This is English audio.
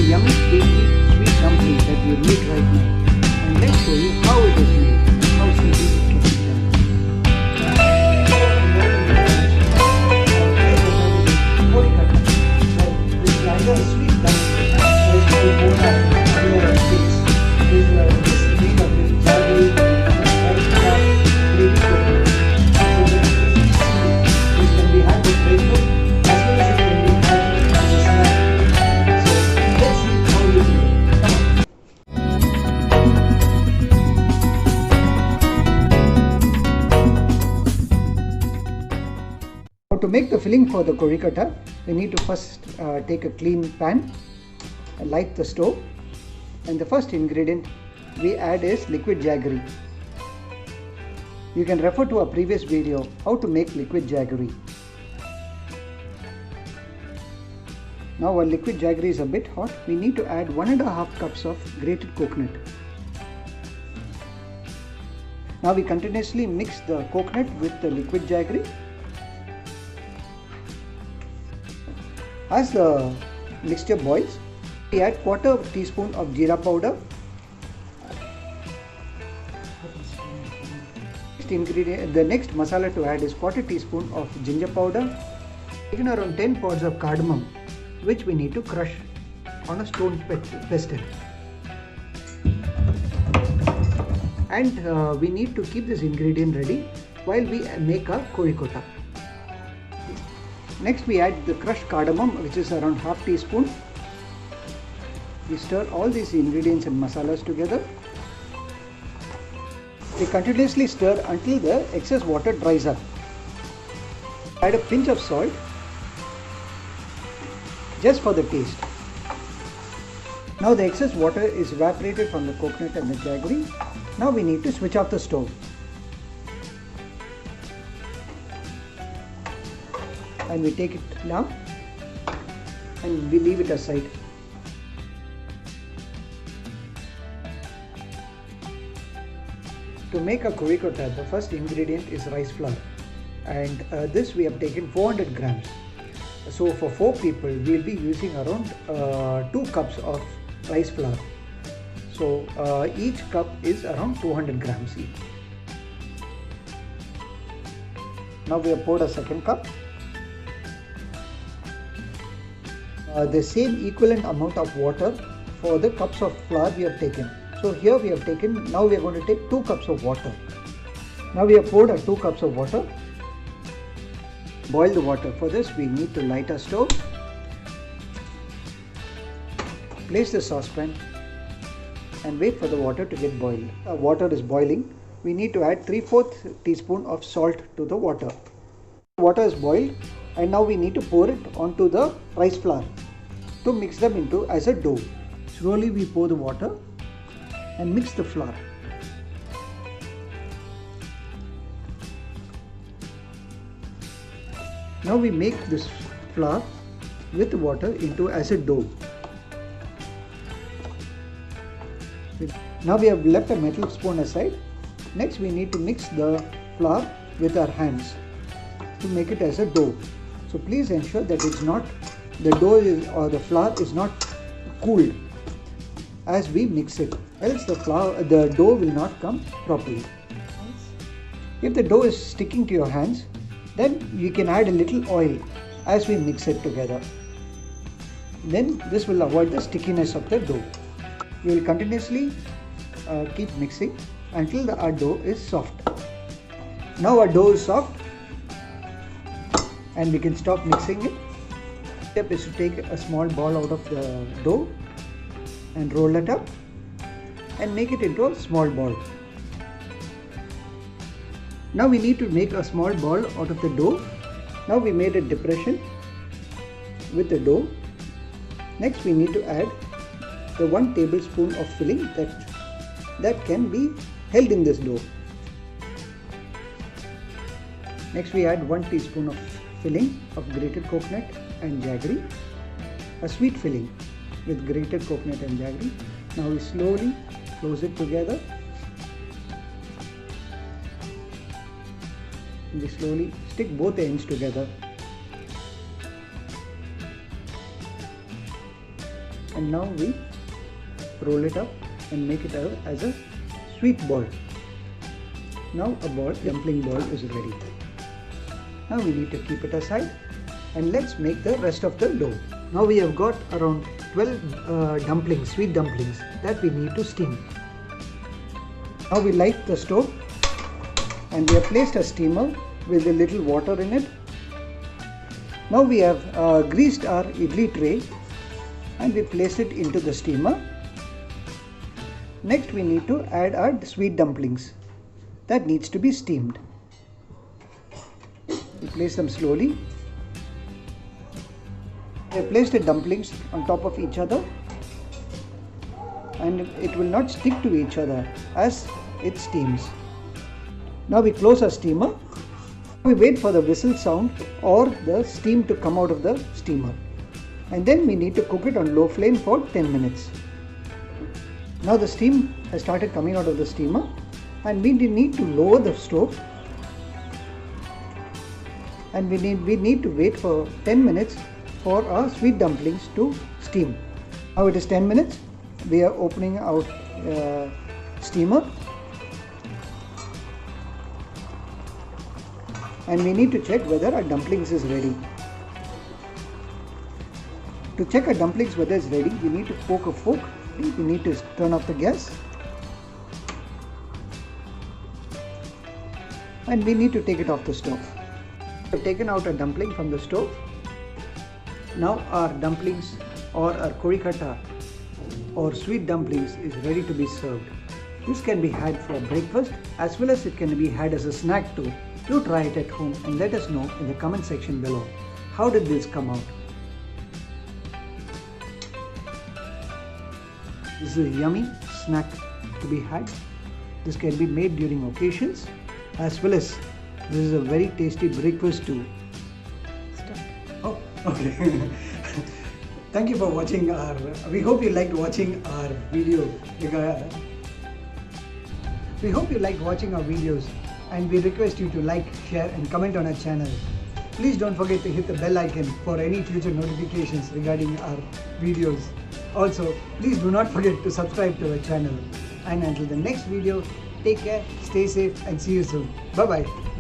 yummy tasty sweet dumpling that we will make right now. And let's show you how it is made and how simple it can be done. This is either a sweet dumpling or it's called boda or sticks. This is made of this jaggery, rice flour, gravy coconut. So this is easy. This can be had with breakfast as well as it can be had as a snack. So let's see how you do it. Now to make the filling for the korekata, we need to first take a clean pan and light the stove. And the first ingredient we add is liquid jaggery. You can refer to our previous video how to make liquid jaggery. Now our liquid jaggery is a bit hot. We need to add 1.5 cups of grated coconut. Now we continuously mix the coconut with the liquid jaggery. As the mixture boils, we add 1/4 teaspoon of jeera powder. The next masala to add is 1/4 teaspoon of ginger powder. Taken around 10 pods of cardamom, which we need to crush on a stone pestle. And we need to keep this ingredient ready while we make our korekota. Next we add the crushed cardamom, which is around 1/2 teaspoon. We stir all these ingredients and masalas together. We continuously stir until the excess water dries up. Add a pinch of salt just for the taste. Now the excess water is evaporated from the coconut and the jaggery. Now we need to switch off the stove. And we take it now and we leave it aside. To make a korekota, the first ingredient is rice flour, and this we have taken 400 grams. So for 4 people we will be using around 2 cups of rice flour. So each cup is around 200 grams each. Now we have poured a second cup. The same equivalent amount of water for the cups of flour we have taken. So here we have taken, now we are going to take 2 cups of water. Now we have poured 2 cups of water. Boil the water. For this we need to light our stove. Place the saucepan and wait for the water to get boiled. Our water is boiling. We need to add 3/4 teaspoon of salt to the water. Water is boiled and now we need to pour it onto the rice flour to mix them into as a dough. Slowly we pour the water and mix the flour. Now we make this flour with the water into as a dough. Now we have left a metal spoon aside. Next we need to mix the flour with our hands to make it as a dough. So please ensure that the dough or the flour is not cooled as we mix it, else the dough will not come properly. If the dough is sticking to your hands, then you can add a little oil as we mix it together. Then this will avoid the stickiness of the dough. You will continuously keep mixing until our dough is soft. Now our dough is soft and we can stop mixing it. Step is to take a small ball out of the dough and roll it up and make it into a small ball. Now we need to make a small ball out of the dough. Now we made a depression with the dough. Next we need to add the 1 tablespoon of filling that can be held in this dough. Next we add 1 teaspoon of filling of grated coconut and jaggery, a sweet filling with grated coconut and jaggery. Now we slowly close it together. We slowly stick both ends together. and now we roll it up and make it out as a sweet ball. Now a dumpling ball is ready. Now we need to keep it aside and let's make the rest of the dough. Now we have got around 12 dumplings, sweet dumplings that we need to steam. Now we light the stove and we have placed a steamer with a little water in it. Now we have greased our idli tray and we place it into the steamer. Next we need to add our sweet dumplings that needs to be steamed. We place them slowly. We have placed the dumplings on top of each other and it will not stick to each other as it steams. Now we close our steamer. We wait for the whistle sound or the steam to come out of the steamer, and then we need to cook it on low flame for 10 minutes. Now the steam has started coming out of the steamer and we need to lower the stove and we need to wait for 10 minutes for our sweet dumplings to steam. Now it is 10 minutes. We are opening out steamer and we need to check whether our dumplings is ready. To check our dumplings whether it's ready, we need to poke a fork. We need to turn off the gas and we need to take it off the stove. We have taken out a dumpling from the stove. Now our dumplings or our korikata or sweet dumplings is ready to be served. This can be had for breakfast as well as it can be had as a snack too. Do try it at home and let us know in the comment section below. How did this come out? This is a yummy snack to be had. This can be made during occasions as well as this is a very tasty breakfast too. Oh, okay. Thank you for watching we hope you liked watching our video. We hope you liked watching our videos and we request you to like, share and comment on our channel. Please don't forget to hit the bell icon for any future notifications regarding our videos. Also, please do not forget to subscribe to our channel. And until the next video, take care, stay safe and see you soon. Bye bye.